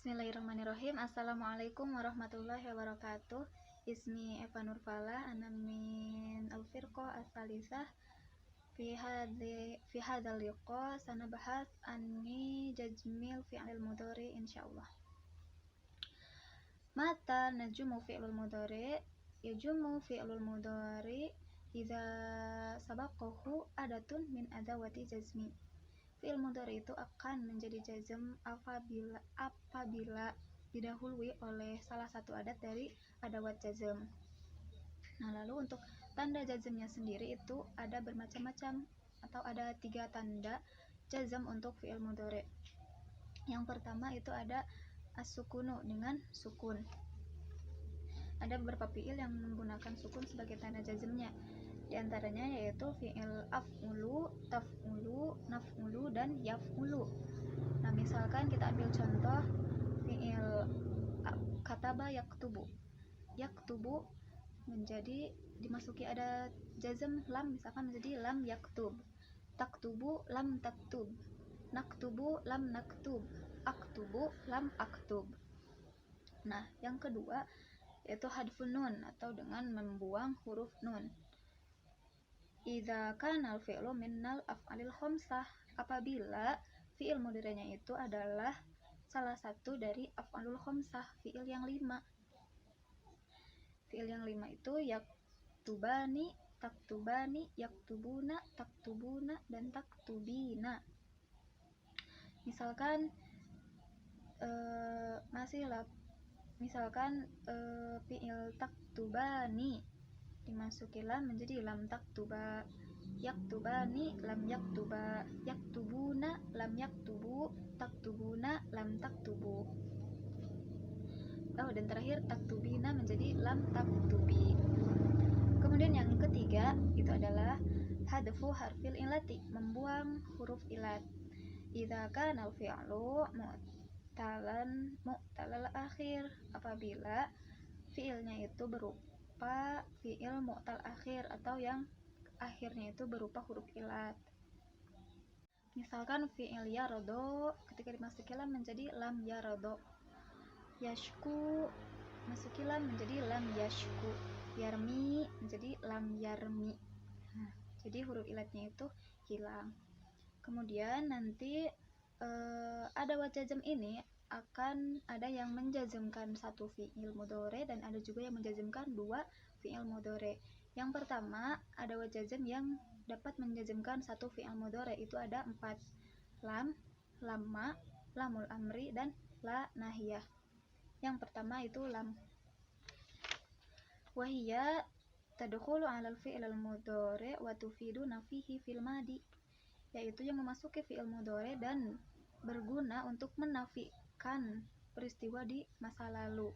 Bismillahirrahmanirrahim. Assalamualaikum warahmatullahi wabarakatuh. Ismi Eva Nurfala, ana min al-firqah as-salisah. Fi hadzal liqa sanabahas anni jazmil fi'il mudhari insyaallah. Mata najmu fi'il mudhari? Yajumu fi'il mudhari idza sabaqahu adatun min adawati jazmi. Fi'il mudhari itu akan menjadi jazm apabila didahului oleh salah satu adat dari adawat jazm. Nah, lalu untuk tanda jazmnya sendiri itu ada bermacam-macam atau ada 3 tanda jazm untuk fi'il mudhari. Yang pertama itu ada as-sukunu dengan sukun. Ada beberapa fi'il yang menggunakan sukun sebagai tanda jazmnya. Di antaranya yaitu fi'il af'ulu, taf'ulu, naf'ulu, dan yaf'ulu. Nah, misalkan kita ambil contoh fi'il kataba yaktubu. Yaktubu menjadi dimasuki ada jazm lam, misalkan menjadi lam yaktub. Taktubu lam taktub. Naktubu lam naktub. Aktubu lam aktub. Nah, yang kedua yaitu hadfun nun atau dengan membuang huruf nun. Idza kana al-fi'lu minnal af'alil khamsah, apabila fi'il mudhari'nya itu adalah salah satu dari af'alul khamsah, fi'il yang 5. Fi'il yang 5 itu yaktubani, taktubani, yaktubuna, taktubuna, dan taktubina. Misalkan fi'il taktubani dimasuki lam menjadi lam taktuba, yaktubani lam yaktuba, yaktubuna lam yaktubu, taktubuna lam taktubu. Dan terakhir taktubina menjadi lam taktubi. Kemudian yang ketiga itu adalah hadfu harfil illati, membuang huruf ilat. Idza kana al-fi'lu mu'talal akhir, apabila fi'ilnya itu berupa fi'il mu'tal akhir atau yang akhirnya itu berupa huruf ilat. Misalkan fi'il yardo ketika dimasuki lam menjadi lam yardo. Yashku masuki lam menjadi lam yashku. Yarmi menjadi lam yarmi. Nah, jadi huruf ilatnya itu hilang. Kemudian nanti adawat jazm ini akan ada yang menjazmkan satu fi'il mudhari dan ada juga yang menjazmkan 2 fi'il mudhari. Yang pertama, adawat jazm yang dapat menjazmkan satu fi'il mudhari itu ada 4. Lam, lamma, lamul amri, dan la nahiyah. Yang pertama itu lam. Wahiyya tadkhulu 'alal fi'il mudhari wa tufidu nafihi fil madi, yaitu yang memasuki fi'il mudhari dan berguna untuk menafikan peristiwa di masa lalu.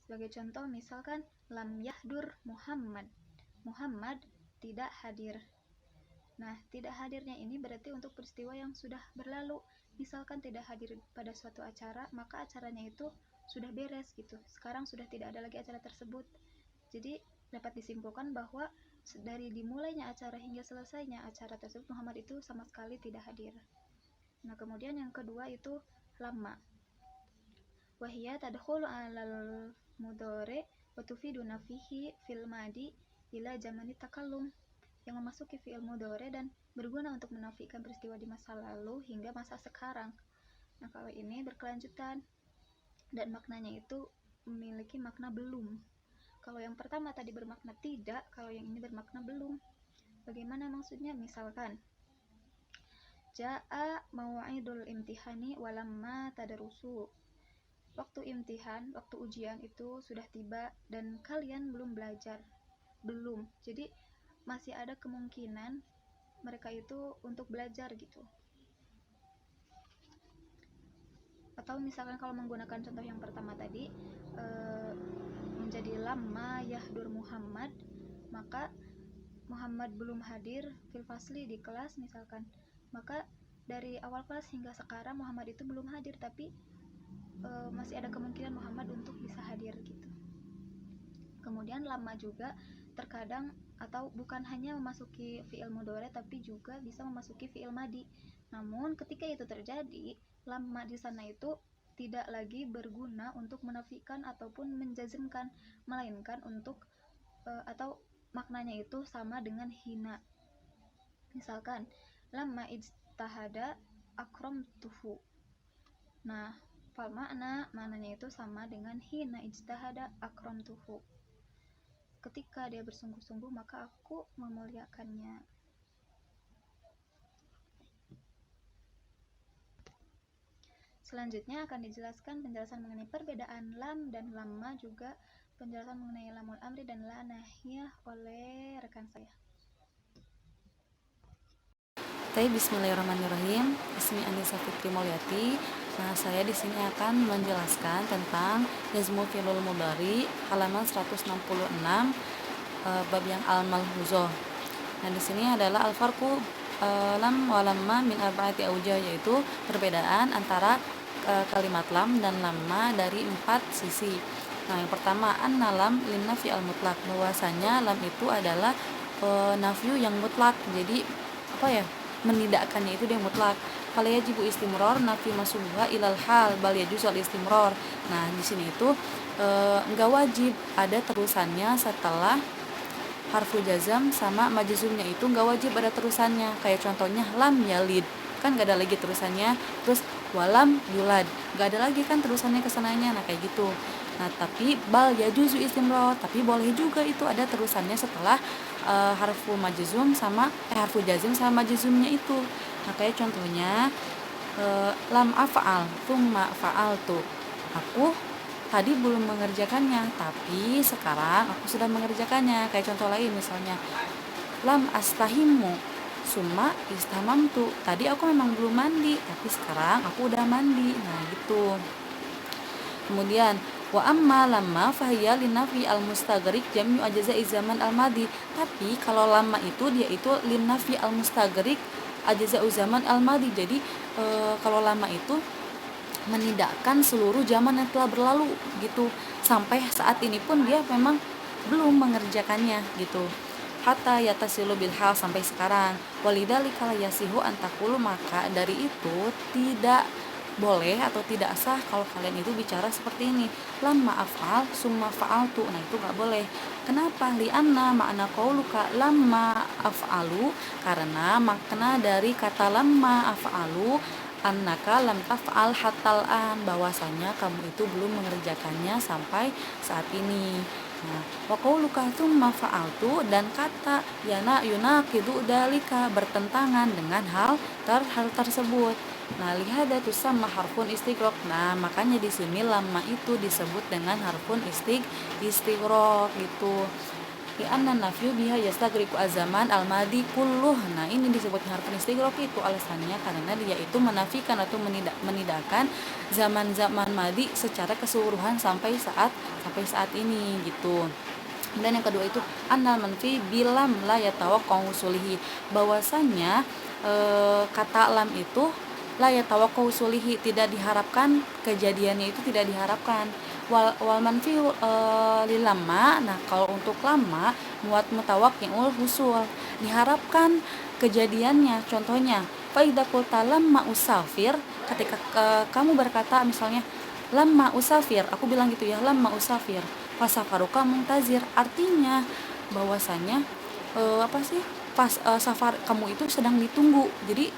Sebagai contoh, misalkan lam yahdur Muhammad. Muhammad tidak hadir. Nah, tidak hadirnya ini berarti untuk peristiwa yang sudah berlalu. Misalkan tidak hadir pada suatu acara, maka acaranya itu sudah beres gitu. Sekarang sudah tidak ada lagi acara tersebut. Jadi dapat disimpulkan bahwa dari dimulainya acara hingga selesainya acara tersebut Muhammad itu sama sekali tidak hadir. Nah, kemudian yang kedua itu lamma. Wahiyya tadkhulu 'alal mudhari wa tufidu nafihi fil madi ila zamani takallum, yang memasuki fi'il mudhari dan berguna untuk menafikan peristiwa di masa lalu hingga masa sekarang. Nah, kalau ini berkelanjutan dan maknanya itu memiliki makna belum. Kalau yang pertama tadi bermakna tidak, kalau yang ini bermakna belum. Bagaimana maksudnya? Misalkan Ja'a mau'idul imtihani walamma tadarusu. Waktu imtihan, waktu ujian itu sudah tiba dan kalian belum belajar. Belum. Jadi masih ada kemungkinan mereka itu untuk belajar gitu. Atau misalkan kalau menggunakan contoh yang pertama tadi menjadi lamma yahdur Muhammad, maka Muhammad belum hadir fil fasli di kelas misalkan. Maka dari awal kelas hingga sekarang Muhammad itu belum hadir, tapi masih ada kemungkinan Muhammad untuk bisa hadir gitu. Kemudian lama juga terkadang atau bukan hanya memasuki fi'il mudhari tapi juga bisa memasuki fi'il madi. Namun ketika itu terjadi, lamma di sana itu tidak lagi berguna untuk menafikan ataupun menjazmkan, melainkan untuk atau maknanya itu sama dengan hina. Misalkan lamma ijtahada akramtuhu. Nah, fal maknanya itu sama dengan hina ijtahada akramtuhu. Ketika dia bersungguh-sungguh maka aku memuliakannya. Selanjutnya akan dijelaskan penjelasan mengenai perbedaan lam dan lamma, juga penjelasan mengenai lamul amri dan la nahiyah oleh rekan saya. Bismillahirrahmanirrahim. Ismi Anissa Fitri Mulyati. Nah, saya di sini akan menjelaskan tentang jazmu fi'lul mudhari halaman 166 bab yang al-malhuzah. Nah, di sini adalah al-farqu lam wa lamma min arba'ati aujah, yaitu perbedaan antara kalimat lam dan lamma dari 4 sisi. Nah, yang pertama anna lam lin nafi al-mutlaq, bahwasanya lam itu adalah nafyu yang mutlak. Jadi menidakkannya itu dia mutlak. Fala yajibu istimrar nafi masubuha ilal hal bal yajuz al istimrar. Nah, di sini itu enggak wajib ada terusannya setelah harfu jazam sama majzumnya, itu enggak wajib ada terusannya. Kayak contohnya lam yalid, kan enggak ada lagi terusannya. Terus walam yulad, enggak ada lagi kan terusannya kesananya. Nah, kayak gitu. Nah, tapi bal yajuzu istimrar, tapi boleh juga itu ada terusannya setelah harfu jazm sama majzumnya itu. Nah, kayak contohnya lam af'al tsumma fa'altu, aku tadi belum mengerjakannya tapi sekarang aku sudah mengerjakannya. Kayak contoh lain misalnya lam astahimu summa istamamtu, tadi aku memang belum mandi tapi sekarang aku udah mandi. Nah, gitu. Kemudian wa amma lamma fahiya linafi al-mustagrik jam'u ajza'i zaman al-madi. Tapi kalau lama itu dia itu linafi al-mustagrik ajza'u zaman al-madi. Jadi kalau lama itu menidakkan seluruh zaman yang telah berlalu gitu. Sampai saat ini pun dia memang belum mengerjakannya gitu. Hatta yatasilu bil hal, sampai sekarang. Walidzalika la yasihu antakulu, maka dari itu tidak boleh atau tidak sah kalau kalian itu bicara seperti ini, lamma af'al summa fa'altu. Nah, itu gak boleh. Kenapa? Li'anna makna qauluka lamma af'alu, karena makna dari kata lamma af'alu annaka lam taf'al hatal an, bahwasanya kamu itu belum mengerjakannya sampai saat ini. Nah, wa qauluka tsumma fa'altu, dan kata yunaqidu dalika, bertentangan dengan hal tersebut. Nah, lihada tusamma harfun istighraq. Nah, makanya di sini lama itu disebut dengan harfun istighraq gitu. Li anna nafyu biha yastagriqu azaman al-madi kulluh. Nah, ini disebut harfun istighraq itu alasannya karena dia itu menafikan atau menidakkan zaman-zaman madi secara keseluruhan sampai saat ini gitu. Dan yang kedua itu annal manfi bilam la yatawaqqa'u usulihi, bahwasanya kata lam itu la yatawaqqa'u usulihi, tidak diharapkan kejadiannya, itu tidak diharapkan. Wal manfi lil lamma. Nah, kalau untuk lama muat mutawaqqi'ul husul, diharapkan kejadiannya. Contohnya fa idza qulta lamma usafir, ketika kamu berkata misalnya lamma usafir, aku bilang gitu ya, lamma usafir fasafaruka muntazir, artinya bahwasanya pas safar kamu itu sedang ditunggu. Jadi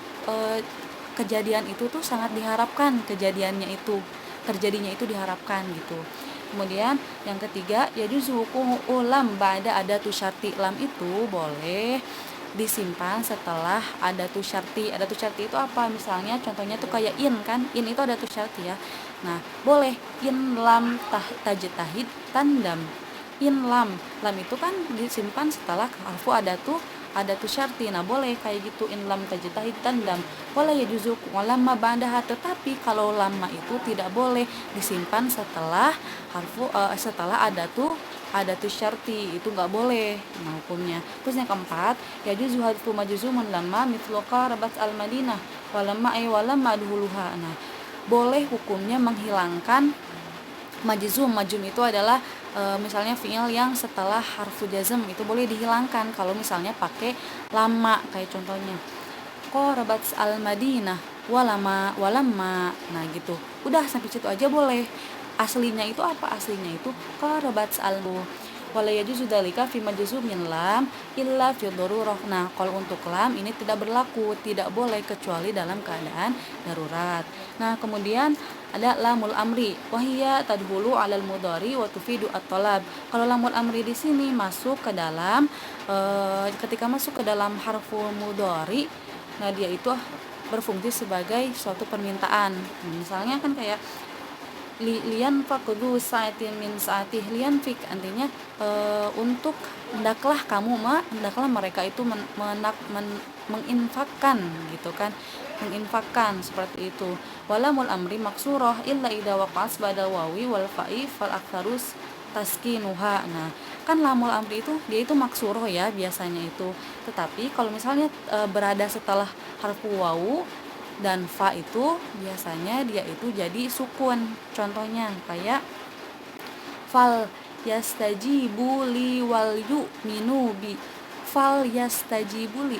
kejadian itu tuh sangat diharapkan, terjadinya itu diharapkan gitu. Kemudian yang ketiga, yajuzu ulam ba'da adatu syarti. Lam itu boleh disimpan setelah adatu syarti. Adatu syarti itu apa? Misalnya contohnya tuh kayak in kan, in itu adatu syarti ya. Nah, boleh in lam tajtahid tandam. In lam itu kan disimpan setelah harfu adatu syarti. Nah, boleh kayak gitu, in lam tajtahid tandam. Boleh ya juzuk lamma ba'daha, tetapi kalau lama itu tidak boleh disimpan setelah setelah adatu syarti, itu nggak boleh. Nah, hukumnya. Terus yang keempat, ya juzu hadfu majzumun lamma mithlu qarabat al madinah walamma adhuluha. Nah, boleh hukumnya menghilangkan majzum itu adalah misalnya fi'il yang setelah harfu jazm, itu boleh dihilangkan kalau misalnya pakai lama. Kayak contohnya qarabat al madinah walamma. Nah gitu, udah sampai situ aja boleh. Aslinya itu apa? Aslinya itu qarabat almu. Wala yajuzu dzalika fi majzumin lam illa fi darurah. Nah, kalau untuk lam ini tidak berlaku, tidak boleh kecuali dalam keadaan darurat. Nah, kemudian ada lamul amri, wahiyya tadhulu 'alal mudhari wa tufidu at-talab. Kalau lamul amri di sini masuk ke dalam ketika masuk ke dalam harful mudhari, nah dia itu berfungsi sebagai suatu permintaan. Misalnya kan kayak lian fakdu saatin min saatih lian fik, artinya untuk hendaklah kamu hendaklah mereka itu menginfakkan gitu kan, menginfakkan seperti itu. Walamul amri maksurah illa idza waqa'at badal wawi wal fa'i fal aktharus taskinuha. Nah, kan lamul amri itu dia itu maksuroh ya biasanya itu. Tetapi kalau misalnya berada setelah harfu wawu dan fa itu biasanya dia itu jadi sukun. Contohnya kayak fal yastajibu li wal yu'minu bi. Fal yastajibu li,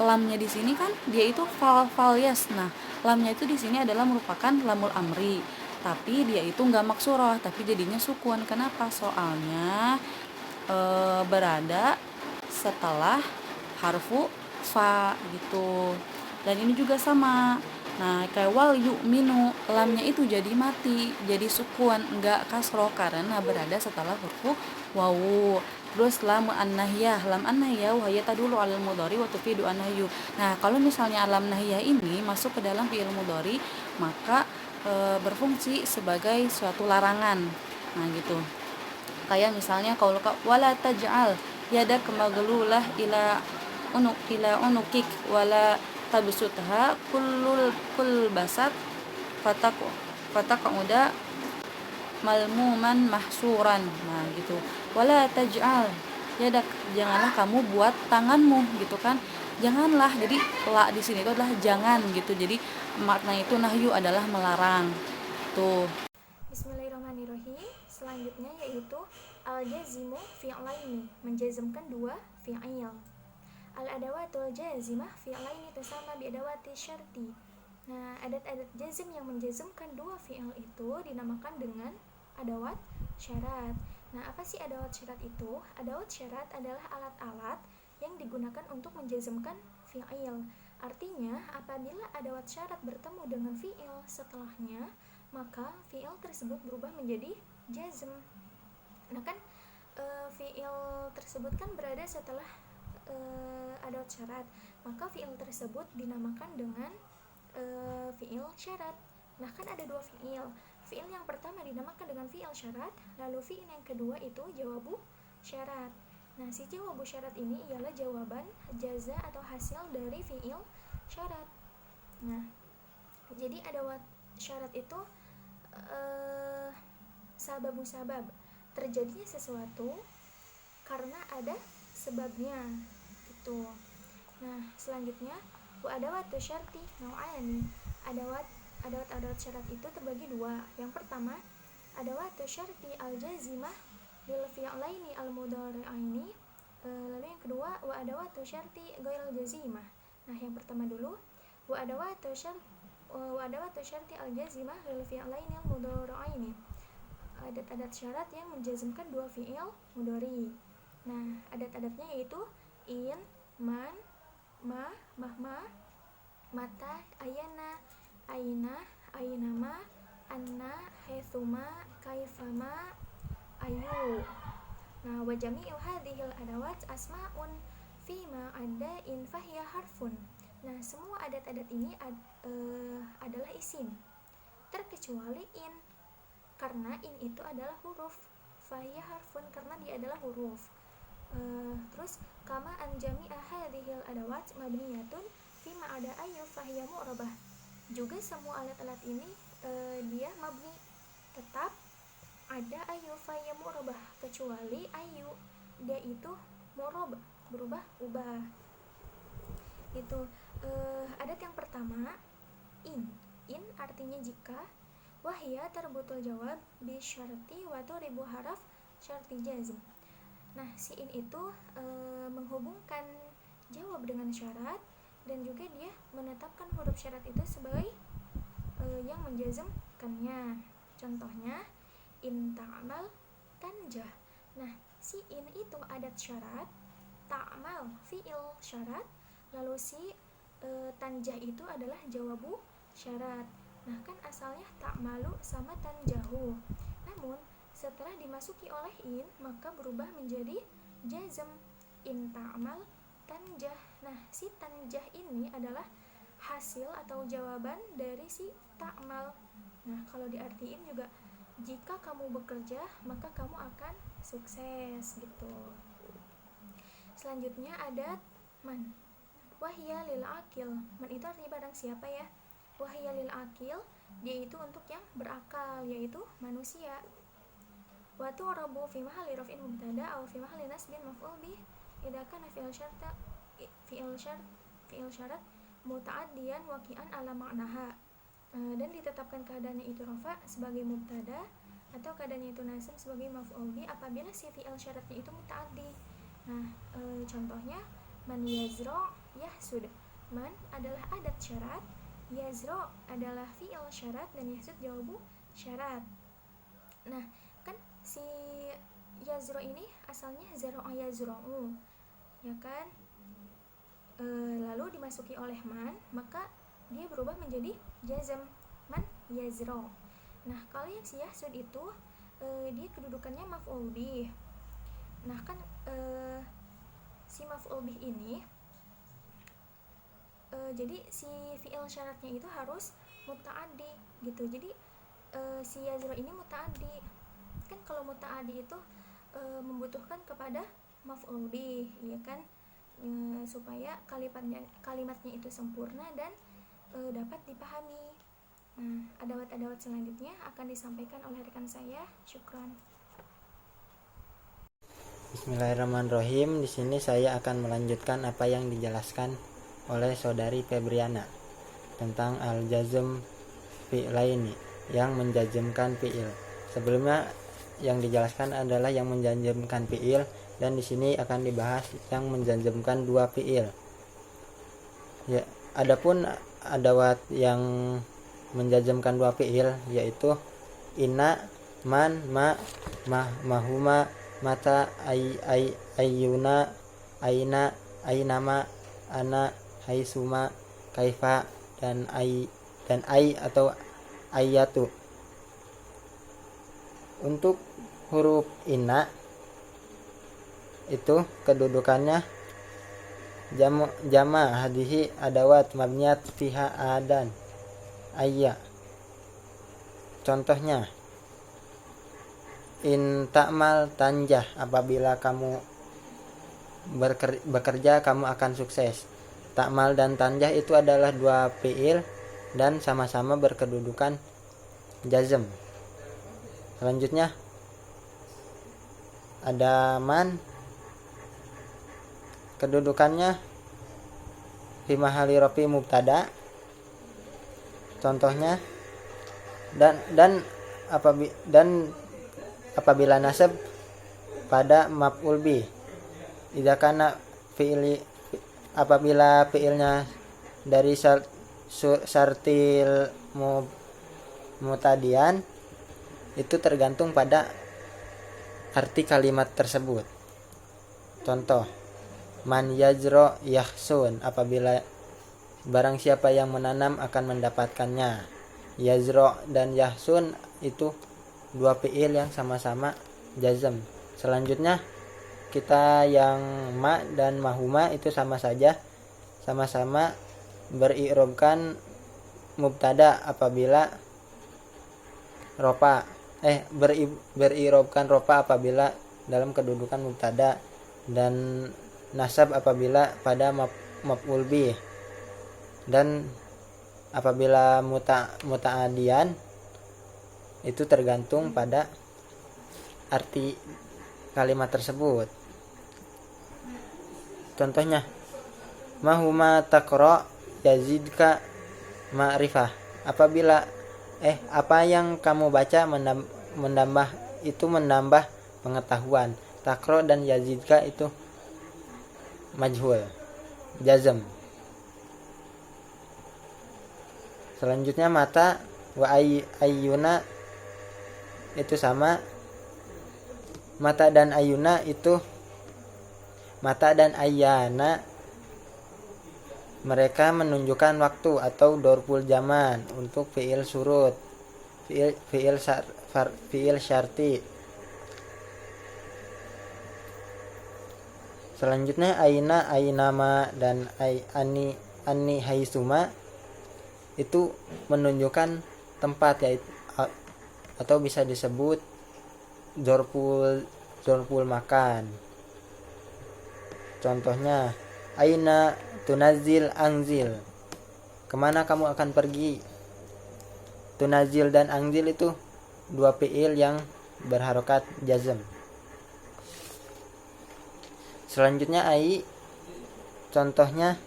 lamnya di sini kan dia itu fal yas. Nah, lamnya itu di sini adalah merupakan lamul amri, tapi dia itu enggak maksurah, tapi jadinya sukun. Kenapa? Soalnya berada setelah harfu fa gitu. Dan ini juga sama. Nah, kayak wal yu'minu, lamnya itu jadi mati, jadi sukun, enggak kasroh karena berada setelah huruf wawu. Terus lam an-nahiyah, lam an-nahiyah wahya tadulu 'alal mudhari wa tufidu an-nahyu. Nah, kalau misalnya lam nahiyah ini masuk ke dalam fi'il mudhari, maka berfungsi sebagai suatu larangan. Nah, gitu. Kayak misalnya kalau wala taj'al yadak maglulah ila unukik wala tabsutha kull basat fataqauda malmuman mahsuran. Nah gitu, wala taj'al yadak, janganlah kamu buat tanganmu gitu kan, janganlah. Jadi la di sini itu adalah jangan gitu, jadi makna itu nahyu adalah melarang tuh. Bismillahirrahmanirrahim. Selanjutnya yaitu al-jazimu fi'laini, menjazmkan dua fi'il. Al-adawatul jazimah fi'laini tusamma bi adawati syarti. Nah, adat-adat jazm yang menjazmkan dua fi'il itu dinamakan dengan adawat syarat. Nah, apa sih adawat syarat itu? Adawat syarat adalah alat-alat yang digunakan untuk menjazmkan fi'il. Artinya, apabila adawat syarat bertemu dengan fi'il setelahnya, maka fi'il tersebut berubah menjadi jazm. Nah kan fi'il tersebut kan berada setelah adawat syarat, maka fi'il tersebut dinamakan dengan fi'il syarat. Nah kan ada dua fi'il. Fi'il yang pertama dinamakan dengan fi'il syarat, lalu fi'il yang kedua itu jawabu syarat. Nah si jawabu syarat ini ialah jawaban jaza atau hasil dari fi'il syarat. Nah jadi adawat syarat itu sabab musabab, terjadinya sesuatu karena ada sebabnya gitu. Nah selanjutnya wa adawatu syarti nau'ani. Adawat syarat itu terbagi dua. Yang pertama adawatu syarti al-jazimah lil fi'laini al-mudhari'aini. Lalu yang kedua wa adawatu syarti ghairil jazimah. Nah yang pertama dulu wa adawatu syarti al-jazimah lil fi'laini al-mudhari'aini. Adat-adat syarat yang menjazmkan dua fi'il mudhari. Nah, adat-adatnya yaitu in, man, ma, mahma, mata, ayana, aina, ainama, anna, haitsuma, kaifama, ayu. Nah, wa jami'u hadhil adawat asma'un fima ada in fahiya harfun. Nah, semua adat-adat ini adalah isim, terkecuali in, karena in itu adalah huruf, fahiya harfun karena dia adalah huruf. Terus kama an jami'a hadhil adawat mabniyatun fima ada ayu fahiya mu'rabah. Juga semua alat-alat ini dia mabni, tetap ada ayu fahiya mu'rabah, kecuali ayu dia itu mu'rabah, berubah-ubah. Itu adat yang pertama in artinya jika, wahya terbutul jawab bi syarti wa turibu haraf syarti jazm. Nah si in itu menghubungkan jawab dengan syarat dan juga dia menetapkan huruf syarat itu sebagai yang menjazmkannya. Contohnya in ta'mal tanjah. Nah, si in itu adat syarat, ta'mal fi'il syarat, lalu si tanjah itu adalah jawabu syarat. Nah, kan asalnya ta'malu sama tanjahu. Namun setelah dimasuki oleh in, maka berubah menjadi jazm, in ta'mal tanjah. Nah, si tanjah ini adalah hasil atau jawaban dari si ta'mal. Nah, kalau diartiin juga, jika kamu bekerja maka kamu akan sukses gitu. Selanjutnya adat man. Wahya lil akil. Man itu artinya barang siapa ya? Wahya lil akil, dia itu untuk yang berakal, yaitu manusia. Wa tu'rabu fi mahalli raf'in mubtada aw fi mahalli nasbin maf'ul bih idza kana fi'il syarat muta'addiyan waqi'an ala ma'naha. Dan ditetapkan keadaannya itu rafa sebagai mubtada atau keadaannya itu nasab sebagai maf'ul bih apabila si fi'il syaratnya itu muta'addi. Nah, contohnya man yazra yahsud. Man adalah adat syarat, yazra adalah fi'il syarat, dan yahsud jawabu syarat. Nah, kan si yazra ini asalnya zara'a yazra'u, ya kan? Lalu dimasuki oleh man, maka dia berubah menjadi jazm, man yazra. Nah, kalau yang si yahsud itu dia kedudukannya maf'ul bih. Nah, kan si maf'ul bih ini jadi si fi'il syaratnya itu harus muta'addi gitu. Jadi si yazra ini muta'addi. Kan kalau muta'addi itu membutuhkan kepada maf'ul bih, ya kan? Supaya kalimatnya itu sempurna dan dapat dipahami. Nah, adawat-adawat selanjutnya akan disampaikan oleh rekan saya. Syukran. Bismillahirrahmanirrahim. Di sini saya akan melanjutkan apa yang dijelaskan oleh saudari Febriana tentang al-jazm fi'laini, yang menjazmkan fi'il. Sebelumnya yang dijelaskan adalah yang menjazmkan fi'il, dan di sini akan dibahas yang menjazmkan dua fi'il. Ya, adapun adawat yang menjazmkan dua fi'il yaitu inna, man, ma, mahuma, mata, ayyuna, aina, ainama, ana, haisuma, kaifa, dan ai atau ayatu. Untuk huruf inna itu kedudukannya jama hadihi adawat mabniyat fiha adan ayya. Contohnya in ta'mal tanjah, apabila kamu bekerja kamu akan sukses. Ta'mal dan tanjah itu adalah dua fi'il dan sama-sama berkedudukan jazm. Selanjutnya ada man, kedudukannya fi mahalli rafi mubtada. Contohnya dan apabila nasab pada maf'ul bih, idza kana fi'li, apabila fi'ilnya dari syartil mutadian, itu tergantung pada arti kalimat tersebut. Contoh man yazro yahsun, apabila barang siapa yang menanam akan mendapatkannya. Yazro dan yahsun itu dua fi'il yang sama-sama jazm. Selanjutnya kita yang ma dan mahuma itu sama saja, sama-sama beri'robkan mubtada apabila rofa beri'robkan rofa apabila dalam kedudukan mubtada, dan nasab apabila pada maf'ul bih, dan apabila muta'adian itu tergantung pada arti kalimat tersebut. Contohnya mahuma taqra yazidka ma'rifah, apabila apa yang kamu baca menambah pengetahuan. Taqra dan yazidka itu majhul, jazm. Selanjutnya mata wa ayyuna itu sama. Mata dan ayuna itu, mata dan ayyana mereka menunjukkan waktu atau dorpul zaman untuk fiil surut, fiil syarti. Selanjutnya aina, ainama dan ani haisuma itu menunjukkan tempat, yaitu atau bisa disebut dorpul makan. Contohnya aina tunazil angzil, kemana kamu akan pergi. Tunazil dan angzil itu dua fiil yang berharokat jazm. Selanjutnya ai, contohnya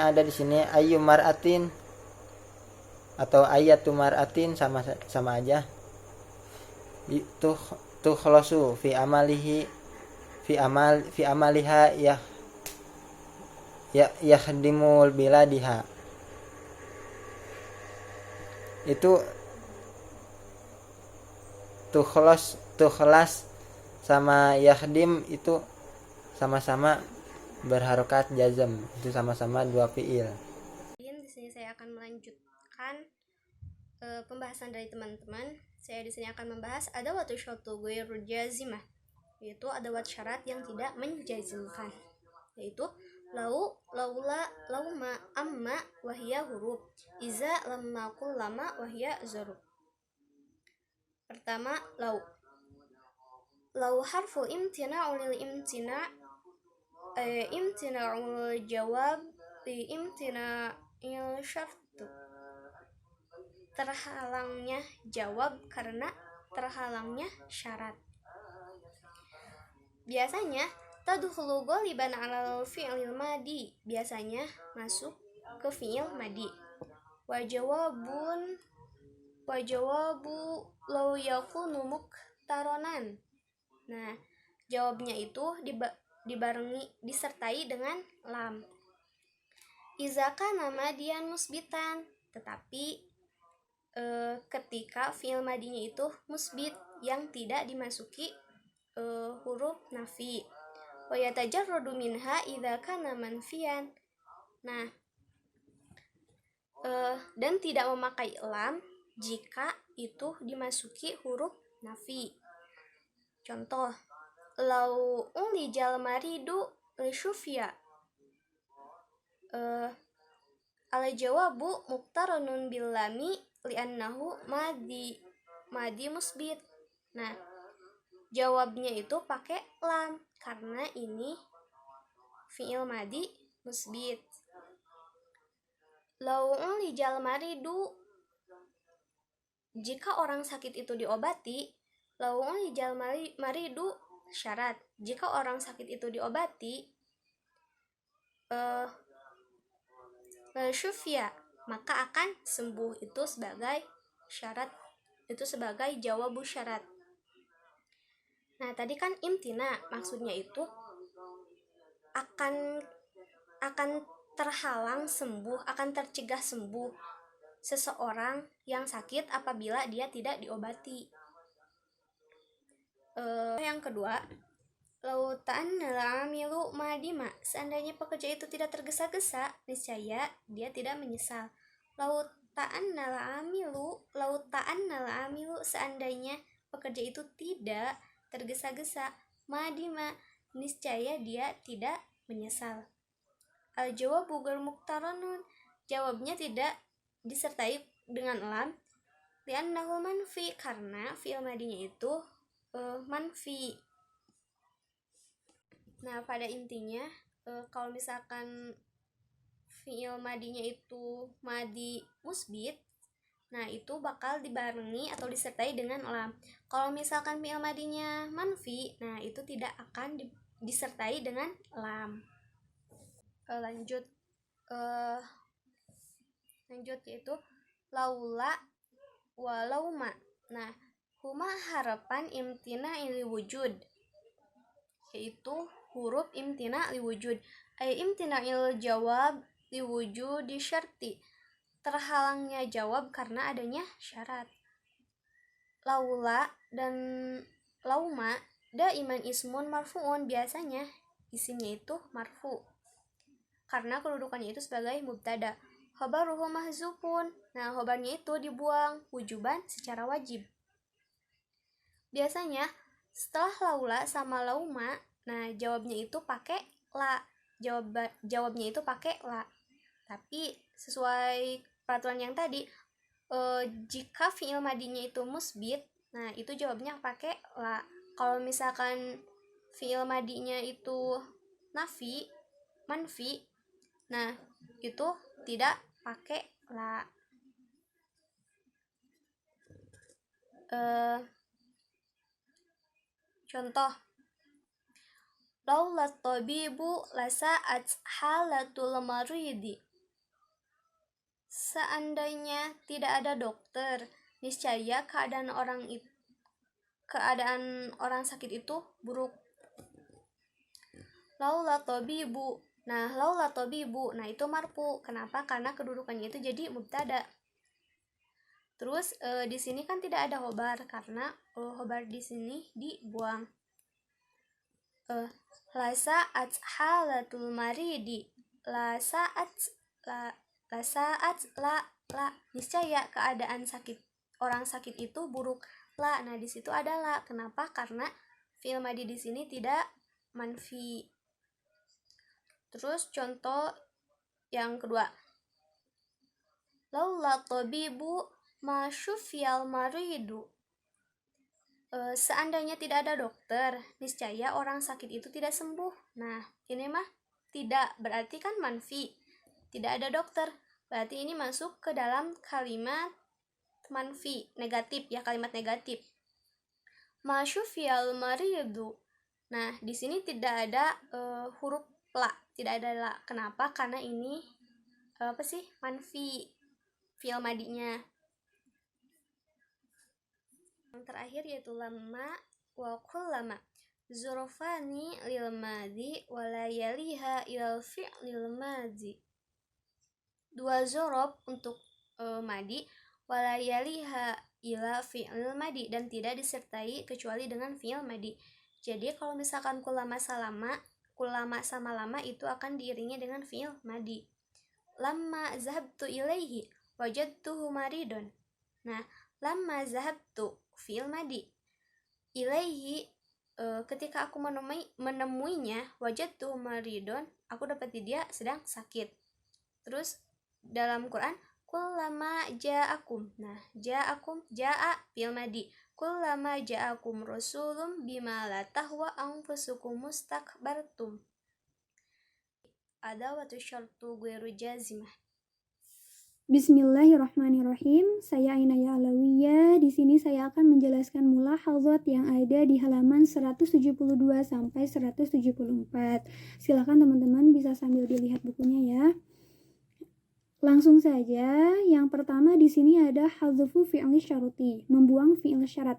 ada di sini ayu mar'atin atau ayatu mar'atin, sama aja. Itu tukhlasu fi amaliha yahdimul biladiha. Itu tukhlas sama yahdim itu sama-sama berharokat jazm, itu sama-sama dua fiil. Di sini saya akan melanjutkan pembahasan dari teman-teman. Saya di sini akan membahas adawatu syartu ghairu jazimah, yaitu adawat syarat yang tidak menjazmkan, yaitu lau, laula, lauma, amma, wahia huruf, iza, lamma, kullama, wahia zarub. Pertama, lau. Lau harfu imtina'ul imtina'ul jawab imtina'il syartu. Terhalangnya jawab karena terhalangnya syarat. Biasanya tadkhulu ghaliban 'alal fi'lil madi, biasanya masuk ke fi'il madi. Wa jawabu law yakunu muqtaronan. Nah, jawabnya itu disertai dengan lam. Iza kana madian musbitan, tetapi ketika fi'il madinya itu musbit yang tidak dimasuki huruf nafi. Wa yatajarradu minha idza kana manfiyan. Nah, dan tidak memakai lam jika itu dimasuki huruf nafi. Contoh, lau ulijal maridu syufya. Al jawabu muqtaranun bil lami li'annahu madi musbit. Nah, jawabnya itu pakai lam karena ini fi'il madi musbit. Lau ulijal maridu, jika orang sakit itu diobati. Lau ulijal maridu syarat, jika orang sakit itu diobati. Syufya, maka akan sembuh, itu sebagai syarat, itu sebagai jawabu syarat. Nah, tadi kan imtina, maksudnya itu akan terhalang sembuh, akan tercegah sembuh seseorang yang sakit apabila dia tidak diobati. Yang kedua, lau ta'annal amilu madima, seandainya pekerja itu tidak tergesa-gesa, niscaya dia tidak menyesal. Lau ta'annal amilu, seandainya pekerja itu tidak tergesa-gesa, madima, niscaya dia tidak menyesal. Al jawabu ghairu muqtaranun, jawabnya tidak disertai dengan lam. Li'annahu manfi, karena fi'il madinya itu manfi. Nah, pada intinya kalau misalkan fi'il madinya itu madi musbit, nah itu bakal dibarengi atau disertai dengan lam. Kalau misalkan fi'il madinya manfi, nah itu tidak akan disertai dengan lam. Lanjut yaitu laula walauma. Nah, huma harapan imtina ili wujud, yaitu huruf imtina li wujud. Ay imtina il jawab liwujudi syarti, terhalangnya jawab karena adanya syarat. Laula dan lauma daiman ismun marfuun, biasanya isimnya itu marfu karena kedudukannya itu sebagai mubtada. Khobaruhu mahzufun, nah khobarnya itu dibuang wujuban secara wajib. Biasanya setelah laula sama lauma, nah jawabnya itu pakai la, jawabnya itu pakai la. Tapi sesuai peraturan yang tadi, jika fi'il madinya itu musbit, nah itu jawabnya pakai la. Kalau misalkan fi'il madinya itu nafi, manfi, nah itu tidak pakai la. Contoh, laula tabibu lasa'at halatul maridi. Seandainya tidak ada dokter, niscaya keadaan orang sakit itu buruk. Laula tabibu, nah laula tabibu, nah itu marfu. Kenapa? Karena kedudukannya itu jadi mubtada. Terus di sini kan tidak ada khobar karena khobar di sini dibuang. Lasa'at halatul maridi, lasa'at la, niscaya keadaan orang sakit itu buruk. La, nah di situ ada la. Kenapa? Karena fi'il madi di sini tidak manfi. Terus contoh yang kedua, laula tabibu ma syufiyal maridu. Seandainya tidak ada dokter, niscaya orang sakit itu tidak sembuh. Nah, ini mah tidak, berarti kan manfi. Tidak ada dokter, berarti ini masuk ke dalam kalimat manfi, negatif ya, kalimat negatif. Ma syufiyal maridu. Nah, di sini tidak ada huruf la, tidak ada la. Kenapa? Karena ini manfi fi'il madinya. Yang terakhir yaitu lamma wa kullama. Zurufani lil madi wa la yaliha ilal fi'lil madi. Dua zorof untuk madi, wa la yaliha ila fi'lil madi, dan tidak disertai kecuali dengan fi'il madi. Jadi kalau misalkan kullama sama lama itu akan diiringi dengan fi'il madi. Lamma zahabtu ilaihi wajadtuhu maridun. Nah, lamma zahabtu fi'il madi, ilaihi ketika aku menemuinya, wajadtuhu maridun, aku dapati dia sedang sakit. Terus dalam Quran, kullama ja'akum, nah ja'akum, ja'a fi'il madi, kullama ja'akum rasulun bima la tahwa anfusukum mustakbartum. Adawatu syartu ghairu jazimah. Bismillahirrahmanirrahim. Saya Ainaya Alawiyah. Di sini saya akan menjelaskan mulahadzat yang ada di halaman 172 sampai 174. Silakan teman-teman bisa sambil dilihat bukunya ya. Langsung saja. Yang pertama di sini ada hadzfu fi'li syarti, membuang fi'il syarat.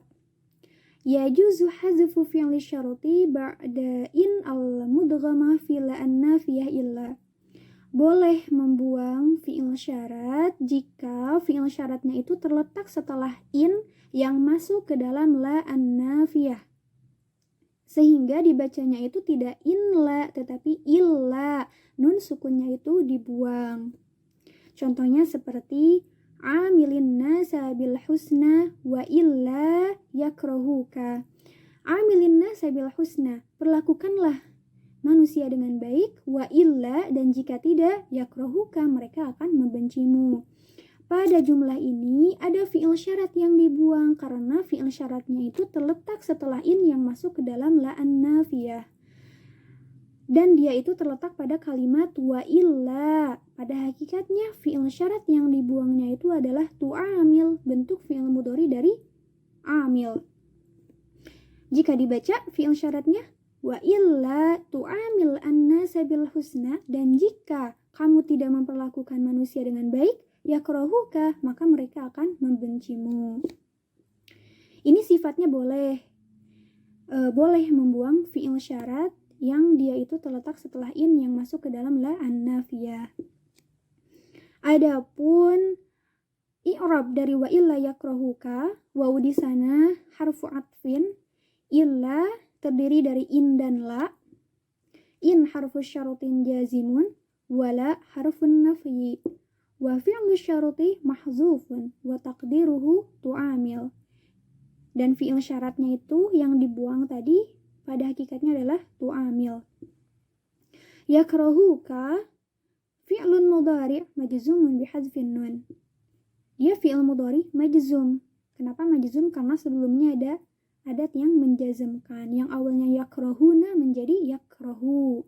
Yajuzu hadzfu fi'li syarti ba'da in al-mudghamah fil an-nafiyah illa. Boleh membuang fi'il syarat jika fi'il syaratnya itu terletak setelah in yang masuk ke dalam la an-nafiyah, sehingga dibacanya itu tidak in la tetapi illa, nun sukunnya itu dibuang. Contohnya seperti amilin nasa bil husna wa illa yakrahuka. Amilin nasa bil husna, perlakukanlah manusia dengan baik, wa illa, dan jika tidak, yakrahuka, mereka akan membencimu. Pada jumlah ini ada fi'il syarat yang dibuang karena fi'il syaratnya itu terletak setelah in yang masuk ke dalam la an-nafiyah. Dan dia itu terletak pada kalimat wa illa. Pada hakikatnya fi'il syarat yang dibuangnya itu adalah tu'amil, bentuk fi'il mudhari dari amil. Jika dibaca fi'il syaratnya wa illa tu'amil an-nasa bil husna, dan jika kamu tidak memperlakukan manusia dengan baik, yakrahuka, maka mereka akan membencimu. Ini sifatnya boleh membuang fi'il syarat yang dia itu terletak setelah in yang masuk ke dalam la an-nafiyah. Adapun i'rab dari wa illa yakrahuka, waw di sana harfu atfin, illa terdiri dari in dan la, in harfu syaratin jazimun, wala harfun nafyi, wa fi'lu syarati mahzufun wa taqdiruhu tu'amil. Dan fi'il syaratnya itu yang dibuang tadi pada hakikatnya adalah tu'amil. Yakrahuka fi'lun mudhari' majzumun bihadzfin nun. Dia fi'il mudhari majzum. Kenapa majzum? Karena sebelumnya ada adat yang menjazmkan. Yang awalnya yakrahuna menjadi yakrahu.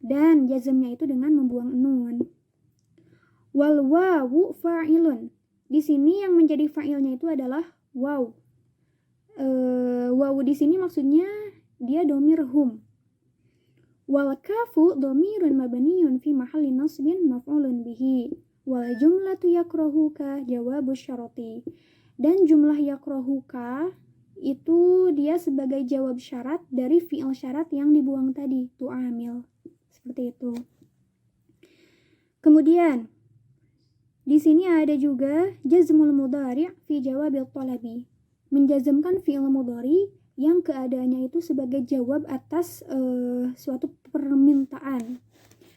Dan jazmnya itu dengan membuang nun. Wal wawu fa'ilun. Di sini yang menjadi fa'ilnya itu adalah waw. Waw di sini maksudnya dia domir hum. Wal kafu domirun mabniyun fi mahalli nasbin maf'ulun bihi. Wal jumlatu yakrahuka jawabu syarati. Dan jumlah yakrahuka itu dia sebagai jawab syarat dari fi'il syarat yang dibuang tadi, tu'amil. Seperti itu. Kemudian di sini ada juga jazmul mudhari' fi jawabil talabi. Menjazmkan fi'il mudhari yang keadaannya itu sebagai jawab atas suatu permintaan.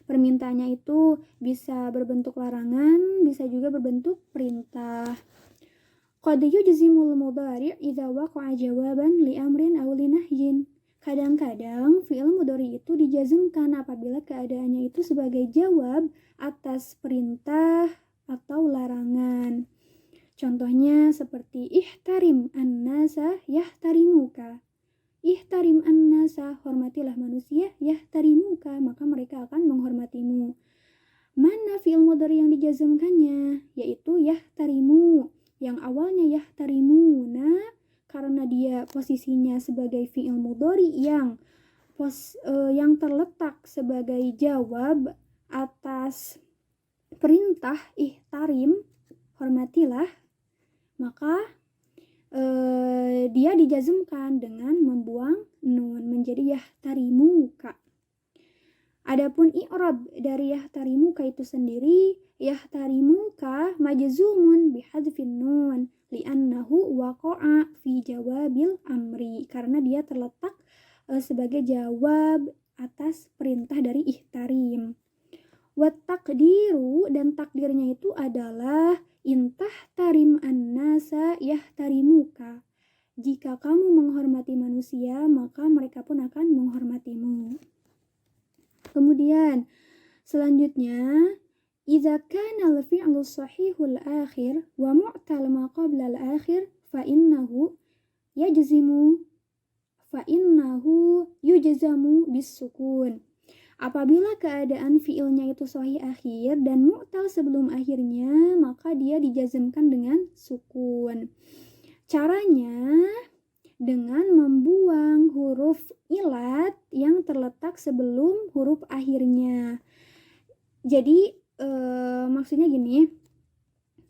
Permintaannya itu bisa berbentuk larangan, bisa juga berbentuk perintah. Qad yujzimul mudhari' idza waqa'a jawaban li amrin aw li nahyin. Kadang-kadang fi'il mudhari itu dijazmkan apabila keadaannya itu sebagai jawab atas perintah atau larangan. Contohnya seperti ihtarim an-nasa yahtarimuka. Ihtarim an-nasa, hormatilah manusia, yahtarimuka, maka mereka akan menghormatimu. Mana fi'il mudhari yang dijazmkannya? Yaitu yahtarimu. Yang awalnya yahtarimuna karena dia posisinya sebagai fi'il mudhari yang terletak sebagai jawab atas perintah ihtarim, hormatilah, maka dia dijazmkan dengan membuang nun menjadi yahtarimuka. Adapun i'rab dari yahtarimuka itu sendiri, yahtarimuka majzumun bihadzfin nun li'annahu waqa'a fi jawabil amri, karena dia terletak sebagai jawab atas perintah dari ihtarim. Wat taqdiru, dan takdirnya itu adalah intahtarim an-nasa yahtarimuka. Jika kamu menghormati manusia, maka mereka pun akan menghormatimu. Kemudian selanjutnya, idza kana al-fi'lu sahihul akhir wa mu'tal ma qabla al-akhir fa innahu yujzamu bis-sukun. Apabila keadaan fi'ilnya itu sahih akhir dan mu'tal sebelum akhirnya, maka dia dijazmkan dengan sukun. Caranya dengan membuang huruf ilat yang terletak sebelum huruf akhirnya. Jadi maksudnya gini,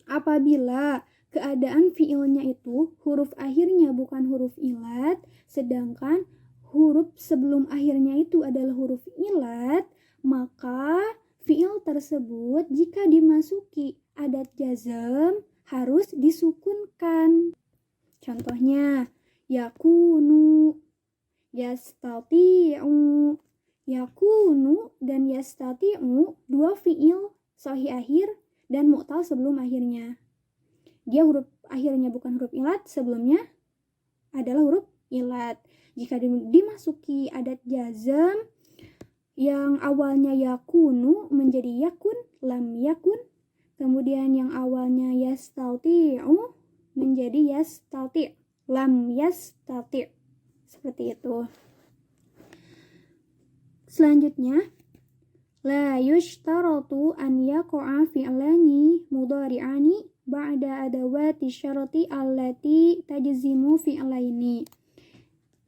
apabila keadaan fi'ilnya itu huruf akhirnya bukan huruf ilat, sedangkan huruf sebelum akhirnya itu adalah huruf ilat, maka fi'il tersebut jika dimasuki adat jazm harus disukunkan. Contohnya yakunu, yastati'u. Yakunu dan yastati'u dua fi'il sahih akhir dan mu'tal sebelum akhirnya. Dia huruf akhirnya bukan huruf ilat, sebelumnya adalah huruf ilat. Jika dimasuki adat jazm yang awalnya yakunu menjadi yakun, lam yakun. Kemudian yang awalnya yastati'u menjadi yastati', lam yastati'. Seperti itu. Selanjutnya, la yushtaratu an yaqa'a fi'lani mudhari'ani ba'da adawati syarati allati tajzimu fi'laini.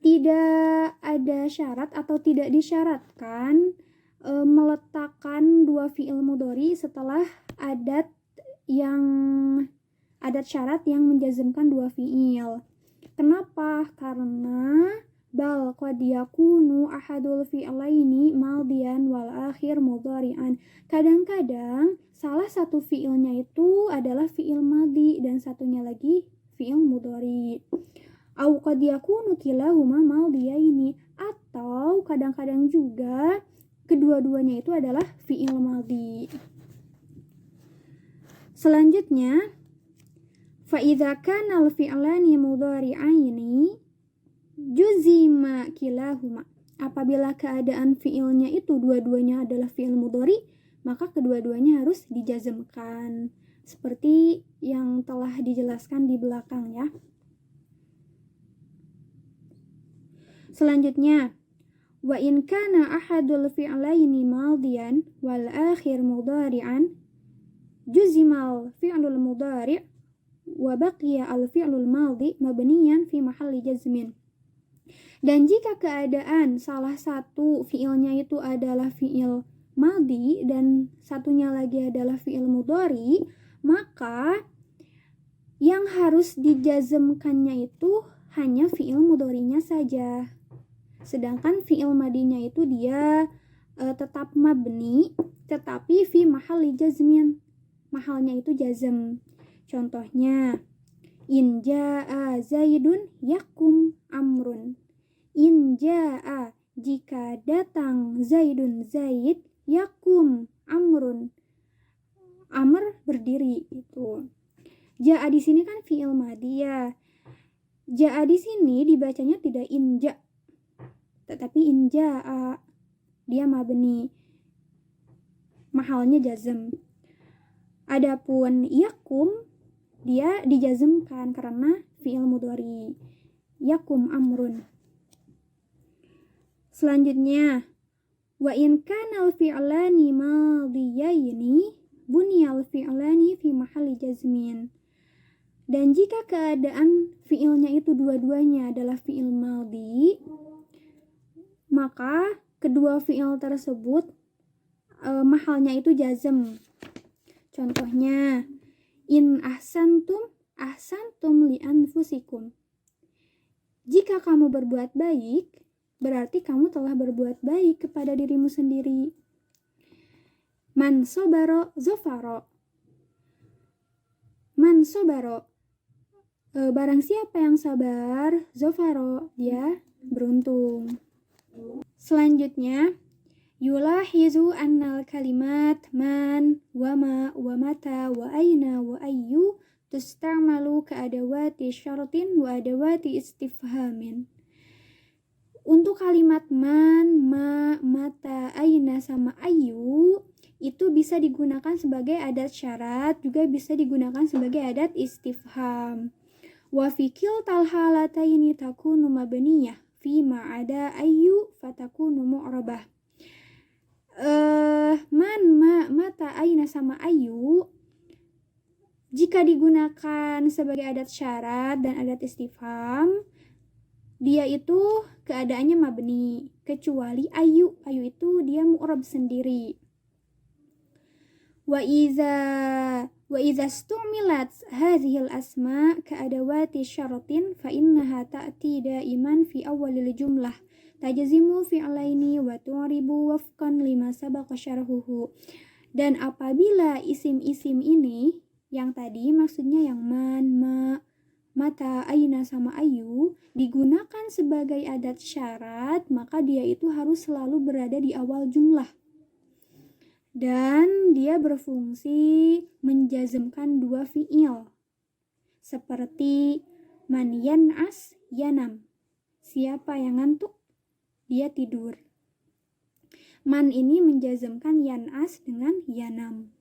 Tidak ada syarat atau tidak disyaratkan meletakkan dua fi'il mudhari setelah adat syarat yang menjazmkan dua fi'il. Kenapa? Karena bal qad yakunu ahadul fi'laini madiyan wal akhir mudhari'an. Kadang-kadang salah satu fi'ilnya itu adalah fi'il madi dan satunya lagi fi'il mudhari. Au qad yakunu kilahuma madiyaini, atau kadang-kadang juga kedua-duanya itu adalah fi'il madi. Selanjutnya, fa idza kana al-fi'lani mudhari'aini juzima kilahuma. Apabila keadaan fi'ilnya itu dua-duanya adalah fi'il mudhari, maka kedua-duanya harus dijazmkan. Seperti yang telah dijelaskan di belakang ya. Selanjutnya, wa in kana ahadul fi'laini madiyan wal akhir mudhari'an juzimal fi'lul mudhari' wa baqiya al fi'lul madi mabniyan fi mahalli jazmin. Dan jika keadaan salah satu fi'ilnya itu adalah fi'il madi dan satunya lagi adalah fi'il mudhari, maka yang harus dijazmkannya itu hanya fi'il mudhari'nya saja. Sedangkan fi'il madinya itu dia tetap mabni, tetapi fi mahalli jazmin, mahalnya itu jazm. Contohnya, in jaa zaidun yakum amrun. In jaa, jika datang zaidun zaid, yakum amrun, amr berdiri itu. Jaa di sini kan fi'il madi ya. Jaa di sini dibacanya tidak inja, tetapi injaa, dia mabni, mahalnya jazm. Adapun yakum dia dijazmkan karena fi'il mudhari, yakum amrun. Selanjutnya, wa in kana al-fi'lani madiyaini buniyal fi'lani fi mahalli jazmin. Dan jika keadaan fi'ilnya itu dua-duanya adalah fi'il madi, maka kedua fi'il tersebut mahalnya itu jazm. Contohnya, in ahsantum li anfusikum. Jika kamu berbuat baik, berarti kamu telah berbuat baik kepada dirimu sendiri. Man sobaro zofaro. Man sobaro, barang siapa yang sabar, zofaro, dia beruntung. Selanjutnya, yulahizu annal kalimat man, wama, wamata, wa aina, wa ayyu tustamalu ka adawati syaratin wa adawati istifhamin. Untuk kalimat man, ma, mata, aina, sama ayyu itu bisa digunakan sebagai adat syarat, juga bisa digunakan sebagai adat istifham. Wa fi kiltal halataini takunu mabniyah fi ma'ada ayyu fatakunu mu'rabah. Man, ma, mata, aina, sama ayyu jika digunakan sebagai adat syarat dan adat istifham, dia itu keadaannya mabni, kecuali ayyu. Ayyu itu dia mu'rab sendiri. Wa iza stu'milat hadhil asma ka'adawati syaratin fa innaha ta'ti daiman fi awalil jumlah tajzimu fi'laini wa tu'ribu wafqan lima sabaqa syarhuhu. Dan apabila isim-isim ini yang tadi maksudnya yang man, ma, mata, aina, sama ayu digunakan sebagai adat syarat, maka dia itu harus selalu berada di awal jumlah. Dan dia berfungsi menjazmkan dua fi'il. Seperti man yan'as yanam. Siapa yang ngantuk, dia tidur. Man ini menjazmkan yan'as dengan yanam.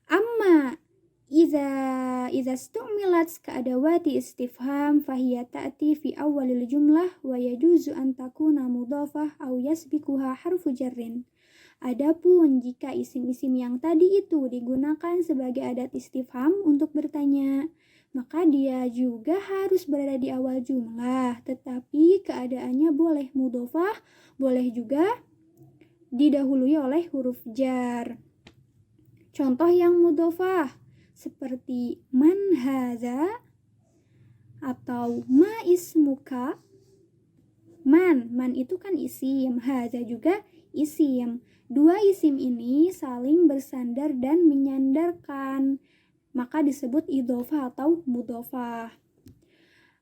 Amma Iza stu'milat ka'adawati istifham fahiya ta'ti fi awalil jumlah wa yajuzu an takuna mudhafah aw yasbikuha harfu jarrin. Adapun jika isim-isim yang tadi itu digunakan sebagai adat istifham untuk bertanya, maka dia juga harus berada di awal jumlah, tetapi keadaannya boleh mudhafah, boleh juga didahului oleh huruf jar. Contoh yang mudhafah seperti man hadza atau ma ismuka. Man itu kan isim, hadza juga isim. Dua isim ini saling bersandar dan menyandarkan, maka disebut idhofah atau mudhofah.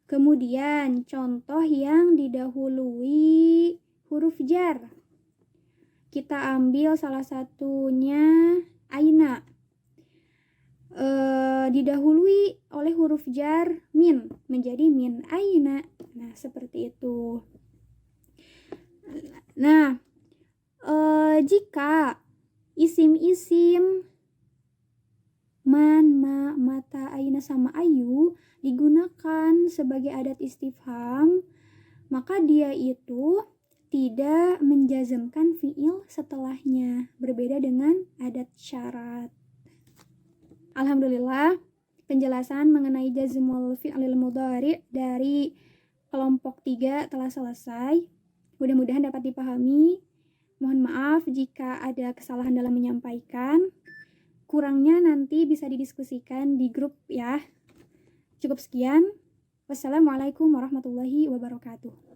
Kemudian contoh yang didahului huruf jar. Kita ambil salah satunya aina. Didahului oleh huruf jar min, menjadi min aina. Nah, seperti itu. Nah, jika isim-isim man, ma, mata, aina, sama ayu digunakan sebagai adat istifham, maka dia itu tidak menjazmkan fiil setelahnya, berbeda dengan adat syarat. Alhamdulillah, penjelasan mengenai jazmul fi'lil mudhari dari kelompok 3 telah selesai. Mudah-mudahan dapat dipahami. Mohon maaf jika ada kesalahan dalam menyampaikan. Kurangnya nanti bisa didiskusikan di grup ya. Cukup sekian. Wassalamualaikum warahmatullahi wabarakatuh.